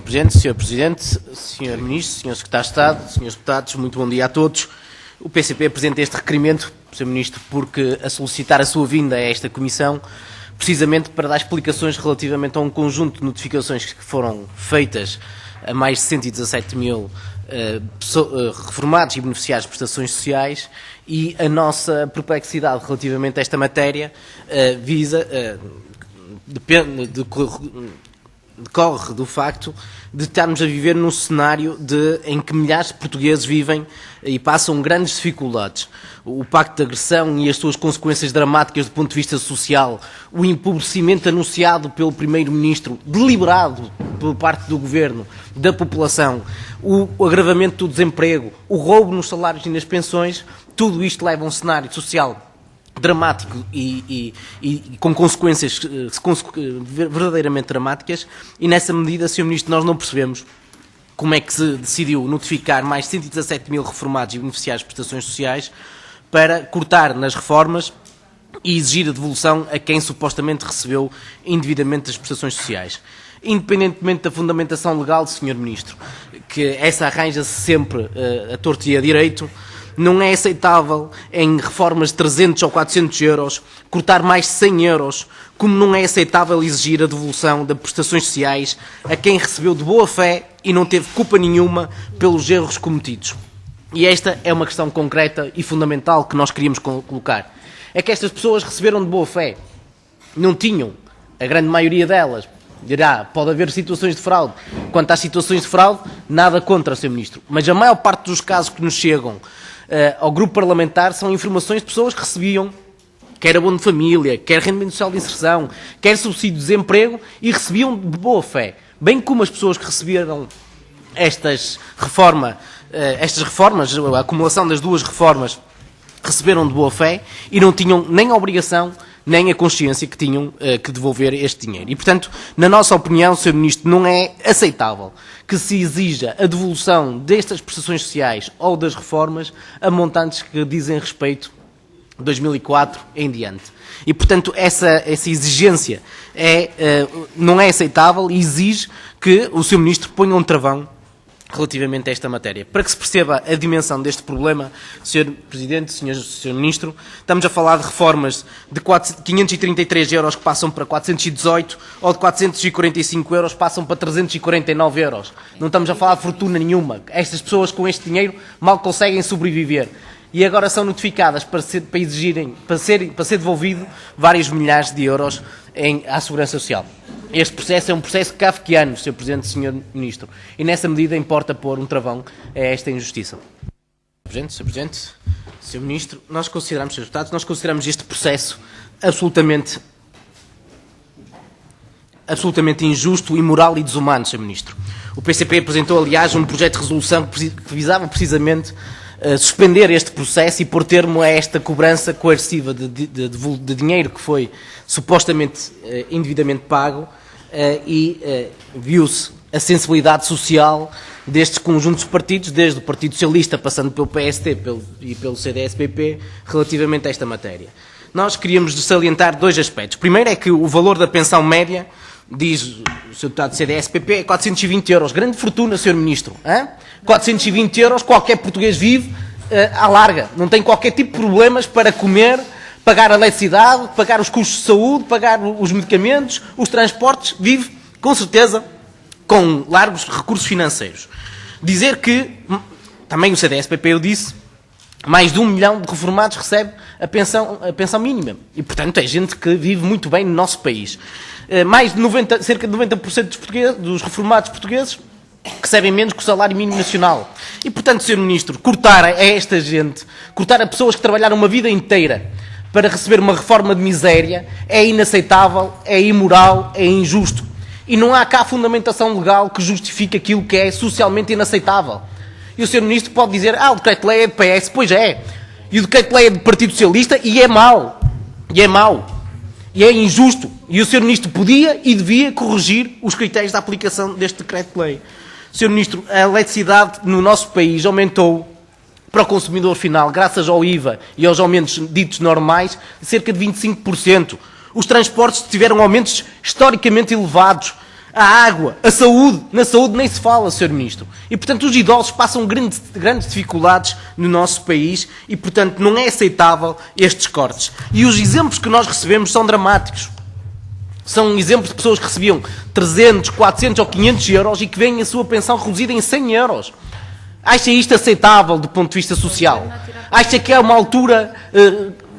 Presidente, Sr. Presidente, Sr. Ministro, Sr. Secretário de Estado, Srs. Deputados, muito bom dia a todos. O PCP apresenta este requerimento, Sr. Ministro, porque a solicitar a sua vinda a esta Comissão, precisamente para dar explicações relativamente a um conjunto de notificações que foram feitas a mais de 117 mil reformados e beneficiários de prestações sociais, e a nossa perplexidade relativamente a esta matéria decorre do facto de estarmos a viver num cenário em que milhares de portugueses vivem e passam grandes dificuldades. O pacto de agressão e as suas consequências dramáticas do ponto de vista social, o empobrecimento anunciado pelo Primeiro-Ministro, deliberado por parte do Governo, da população, o agravamento do desemprego, o roubo nos salários e nas pensões, tudo isto leva a um cenário social dramático e com consequências verdadeiramente dramáticas, e nessa medida, Sr. Ministro, nós não percebemos como é que se decidiu notificar mais de 117 mil reformados e beneficiários de prestações sociais para cortar nas reformas e exigir a devolução a quem supostamente recebeu indevidamente as prestações sociais. Independentemente da fundamentação legal, Sr. Ministro, que essa arranja-se sempre a torto e a direito, não é aceitável em reformas de 300 ou 400 euros cortar mais de 100 euros, como não é aceitável exigir a devolução das prestações sociais a quem recebeu de boa fé e não teve culpa nenhuma pelos erros cometidos. E esta é uma questão concreta e fundamental que nós queríamos colocar. É que estas pessoas receberam de boa fé, não tinham, a grande maioria delas, dirá, pode haver situações de fraude. Quanto às situações de fraude, nada contra, Sr. Ministro, mas a maior parte dos casos que nos chegam ao grupo parlamentar são informações de pessoas que recebiam quer abono de família, quer rendimento social de inserção, quer subsídio de desemprego, e recebiam de boa fé, bem como as pessoas que receberam estas reformas, a acumulação das duas reformas, receberam de boa fé e não tinham nem a obrigação nem a consciência que tinham que devolver este dinheiro. E, portanto, na nossa opinião, Sr. Ministro, não é aceitável que se exija a devolução destas prestações sociais ou das reformas a montantes que dizem respeito a 2004 em diante. E, portanto, essa exigência não é aceitável e exige que o Sr. Ministro ponha um travão relativamente a esta matéria. Para que se perceba a dimensão deste problema, Sr. Presidente, Sr. Ministro, estamos a falar de reformas de 533 euros que passam para 418, ou de 445 euros que passam para 349 euros. Não estamos a falar de fortuna nenhuma. Estas pessoas com este dinheiro mal conseguem sobreviver. E agora são notificadas para ser devolvido vários milhares de euros à Segurança Social. Este processo é um processo kafkiano, Sr. Presidente e Sr. Ministro, e nessa medida importa pôr um travão a esta injustiça. Sr. Presidente, Sr. Ministro, nós consideramos, Srs. Deputados, este processo absolutamente injusto, imoral e desumano, Sr. Ministro. O PCP apresentou, aliás, um projeto de resolução que visava precisamente suspender este processo e pôr termo a esta cobrança coerciva de dinheiro que foi supostamente indevidamente pago, e viu-se a sensibilidade social destes conjuntos de partidos, desde o Partido Socialista, passando pelo PSD e pelo CDS-PP, relativamente a esta matéria. Nós queríamos salientar dois aspectos. Primeiro é que o valor da pensão média, diz o Sr. Deputado do CDS-PP, é 420 euros. Grande fortuna, Sr. Ministro. 420 euros, qualquer português vive à larga. Não tem qualquer tipo de problemas para comer, pagar a eletricidade, pagar os custos de saúde, pagar os medicamentos, os transportes. Vive, com certeza, com largos recursos financeiros. Dizer que, também o CDS-PP eu disse, mais de 1 milhão de reformados recebe a pensão mínima. E, portanto, é gente que vive muito bem no nosso país. Cerca de 90% dos reformados portugueses recebem menos que o salário mínimo nacional. E, portanto, Sr. Ministro, cortar a esta gente, cortar a pessoas que trabalharam uma vida inteira para receber uma reforma de miséria, é inaceitável, é imoral, é injusto. E não há cá fundamentação legal que justifique aquilo que é socialmente inaceitável. E o Sr. Ministro pode dizer, o decreto-lei é do PS, pois é. E o decreto-lei é do Partido Socialista e é mau. E é mau. E é injusto. E o Sr. Ministro podia e devia corrigir os critérios da aplicação deste decreto-lei. Sr. Ministro, a eletricidade no nosso país aumentou para o consumidor final, graças ao IVA e aos aumentos ditos normais, de cerca de 25%. Os transportes tiveram aumentos historicamente elevados. a água, a saúde. Na saúde nem se fala, Sr. Ministro. E, portanto, os idosos passam grandes dificuldades no nosso país e, portanto, não é aceitável estes cortes. E os exemplos que nós recebemos são dramáticos. São exemplos de pessoas que recebiam 300, 400 ou 500 euros e que veem a sua pensão reduzida em 100 euros. Acha isto aceitável do ponto de vista social? Acha que é uma altura,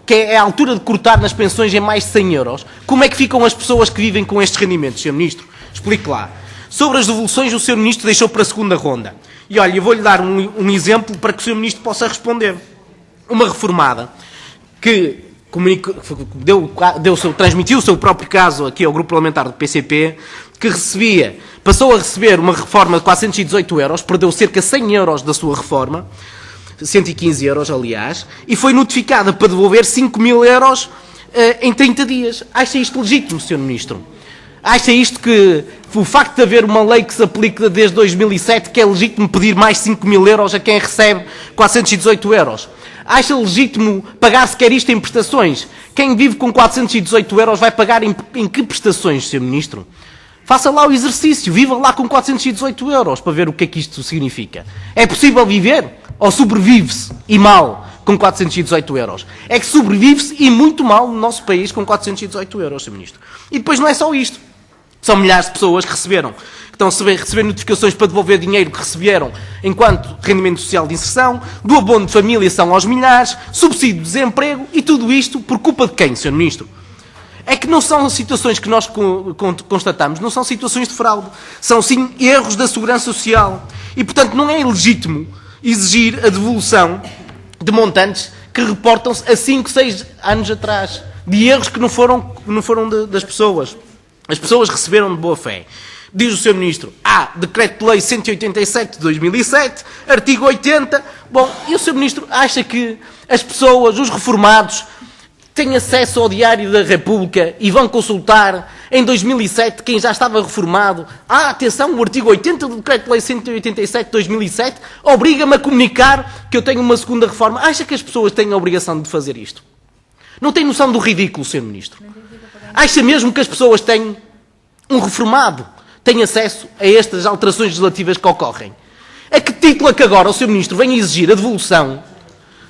que é a altura de cortar nas pensões em mais de 100 euros? Como é que ficam as pessoas que vivem com estes rendimentos, Sr. Ministro? Explique lá. Sobre as devoluções, o Sr. Ministro deixou para a segunda ronda. E olha, eu vou-lhe dar um exemplo para que o Sr. Ministro possa responder. Uma reformada que transmitiu o seu próprio caso aqui ao grupo parlamentar do PCP, que passou a receber uma reforma de 418 euros, perdeu cerca de 100 euros da sua reforma, 115 euros, aliás, e foi notificada para devolver 5 mil euros em 30 dias. Acha isto legítimo, Sr. Ministro? Acha isto que o facto de haver uma lei que se aplica desde 2007 que é legítimo pedir mais 5 mil euros a quem recebe 418 euros? Acha legítimo pagar sequer isto em prestações? Quem vive com 418 euros vai pagar em que prestações, Sr. Ministro? Faça lá o exercício, viva lá com 418 euros para ver o que é que isto significa. É possível viver? Ou sobrevive-se e mal com 418 euros? É que sobrevive-se e muito mal no nosso país com 418 euros, Sr. Ministro. E depois não é só isto. São milhares de pessoas que estão a receber notificações para devolver dinheiro que receberam enquanto rendimento social de inserção, do abono de família são aos milhares, subsídio de desemprego e tudo isto por culpa de quem, Sr. Ministro? É que não são situações que nós constatamos, não são situações de fraude, são sim erros da segurança social. E, portanto, não é ilegítimo exigir a devolução de montantes que reportam-se a 5, 6 anos atrás, de erros que não foram das pessoas. As pessoas receberam de boa fé. Diz o Sr. Ministro, Decreto-Lei 187 de 2007, artigo 80. Bom, e o Sr. Ministro acha que as pessoas, os reformados, têm acesso ao Diário da República e vão consultar em 2007 quem já estava reformado? Atenção, o artigo 80 do Decreto-Lei 187 de 2007 obriga-me a comunicar que eu tenho uma segunda reforma. Acha que as pessoas têm a obrigação de fazer isto? Não tem noção do ridículo, Sr. Ministro? Acha mesmo que as pessoas têm um reformado, têm acesso a estas alterações legislativas que ocorrem? A que título é que agora o Sr. Ministro vem exigir a devolução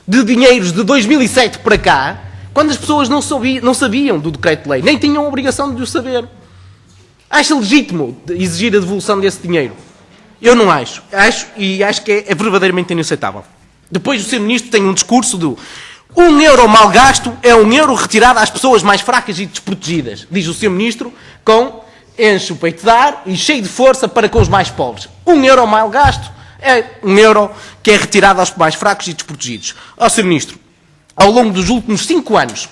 de dinheiros de 2007 para cá, quando as pessoas não sabiam do decreto-lei, nem tinham a obrigação de o saber? Acha legítimo exigir a devolução desse dinheiro? Eu não acho. Acho que é verdadeiramente inaceitável. Depois o Sr. Ministro tem um discurso do 1 euro mal gasto é 1 euro retirado às pessoas mais fracas e desprotegidas. Diz o Sr. Ministro enche o peito de ar e cheio de força para com os mais pobres. 1 euro mal gasto é 1 euro que é retirado aos mais fracos e desprotegidos. Sr. Ministro, ao longo dos últimos 5 anos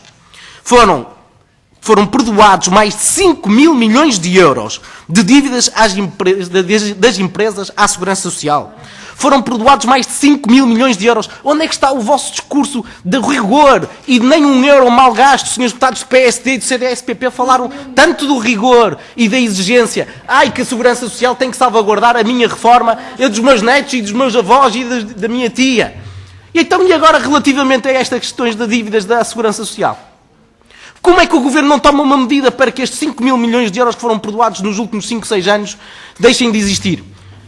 foram perdoados mais de 5 mil milhões de euros de dívidas das empresas à Segurança Social. Foram perdoados mais de 5 mil milhões de euros. Onde é que está o vosso discurso de rigor e de nem 1 euro mal gasto? Os senhores deputados do PSD e do CDS-PP falaram tanto do rigor e da exigência. Que a Segurança Social tem que salvaguardar a minha reforma, a dos meus netos e dos meus avós e da minha tia. E agora relativamente a estas questões de dívidas da Segurança Social? Como é que o Governo não toma uma medida para que estes 5 mil milhões de euros que foram perdoados nos últimos 5, 6 anos deixem de existir?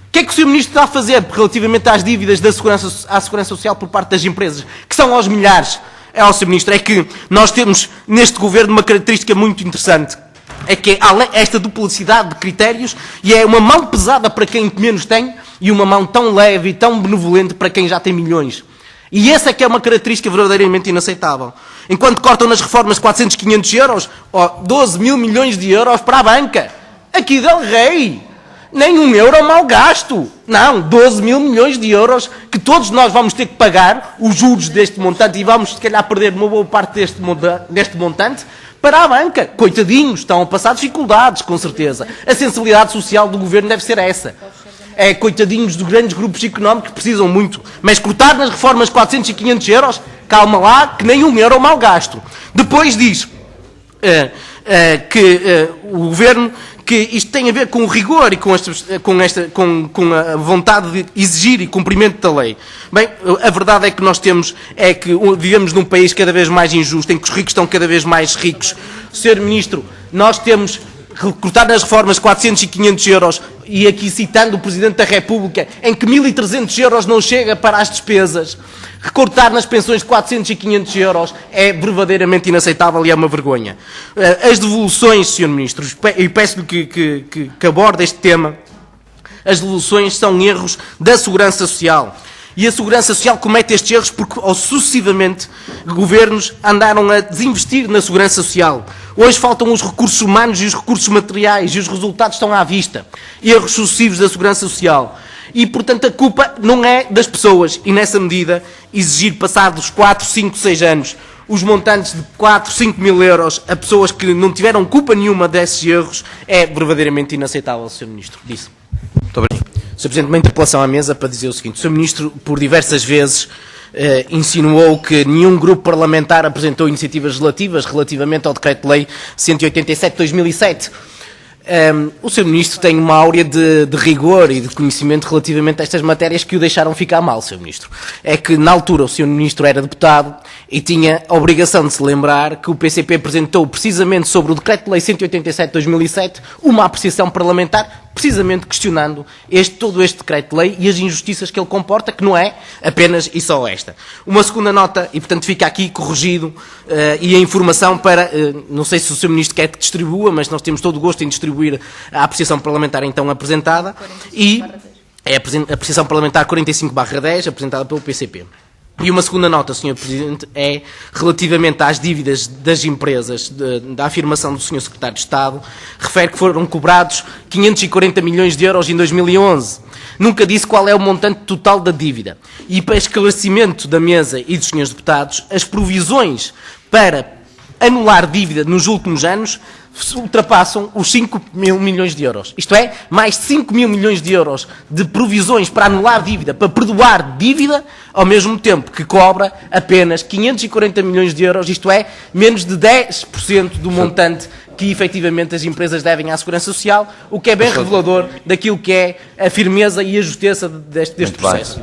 O que é que o Sr. Ministro está a fazer relativamente às dívidas à Segurança Social por parte das empresas, que são aos milhares? Sr. Ministro, é que nós temos neste Governo uma característica muito interessante. É que há esta duplicidade de critérios e é uma mão pesada para quem menos tem e uma mão tão leve e tão benevolente para quem já tem milhões. E essa é que é uma característica verdadeiramente inaceitável. Enquanto cortam nas reformas 400, 500 euros, 12 mil milhões de euros para a banca. Aqui del Rei. Nem 1 euro mal gasto. Não, 12 mil milhões de euros que todos nós vamos ter que pagar os juros deste montante e vamos, se calhar, perder uma boa parte deste montante para a banca. Coitadinhos, estão a passar dificuldades, com certeza. A sensibilidade social do Governo deve ser essa. Coitadinhos dos grandes grupos económicos que precisam muito. Mas cortar nas reformas 400 e 500 euros, calma lá, que nem 1 euro mal gasto. Depois diz que o Governo, que isto tem a ver com o rigor e com a vontade de exigir e cumprimento da lei. Bem, a verdade é que vivemos num país cada vez mais injusto, em que os ricos estão cada vez mais ricos. Sr. Ministro, nós temos recortar nas reformas 400 e 500 euros, e aqui citando o Presidente da República, em que 1.300 euros não chega para as despesas, recortar nas pensões de 400 e 500 euros é verdadeiramente inaceitável e é uma vergonha. As devoluções, Sr. Ministro, e peço-lhe que aborde este tema, as devoluções são erros da Segurança Social. E a Segurança Social comete estes erros porque, sucessivamente, governos andaram a desinvestir na Segurança Social. Hoje faltam os recursos humanos e os recursos materiais e os resultados estão à vista. Erros sucessivos da Segurança Social. E, portanto, a culpa não é das pessoas. E, nessa medida, exigir, passados 4, 5, 6 anos, os montantes de 4, 5 mil euros a pessoas que não tiveram culpa nenhuma desses erros é verdadeiramente inaceitável, Sr. Ministro. Disse. Muito obrigado. Sr. Presidente, uma interpelação à mesa para dizer o seguinte. O Sr. Ministro, por diversas vezes, insinuou que nenhum grupo parlamentar apresentou iniciativas relativamente ao Decreto-Lei 187 de 2007. O Sr. Ministro tem uma áurea de rigor e de conhecimento relativamente a estas matérias que o deixaram ficar mal, Sr. Ministro. É que, na altura, o Sr. Ministro era deputado e tinha a obrigação de se lembrar que o PCP apresentou, precisamente sobre o Decreto-Lei 187 de 2007, uma apreciação parlamentar, precisamente questionando todo este Decreto-Lei e as injustiças que ele comporta, que não é apenas e só esta. Uma segunda nota, e portanto fica aqui corrigido, e a informação para, não sei se o Sr. Ministro quer que distribua, mas nós temos todo o gosto em distribuir a apreciação parlamentar então apresentada, e é a apreciação parlamentar 45/10, apresentada pelo PCP. E uma segunda nota, Sr. Presidente, é relativamente às dívidas das empresas, da afirmação do Sr. Secretário de Estado, refere que foram cobrados 540 milhões de euros em 2011. Nunca disse qual é o montante total da dívida. E para esclarecimento da mesa e dos Srs. Deputados, as provisões para anular dívida nos últimos anos ultrapassam os 5 mil milhões de euros. Isto é, mais de 5 mil milhões de euros de provisões para anular dívida, para perdoar dívida, ao mesmo tempo que cobra apenas 540 milhões de euros, isto é, menos de 10% do montante que efetivamente as empresas devem à Segurança Social, o que é bem revelador daquilo que é a firmeza e a justeza deste processo.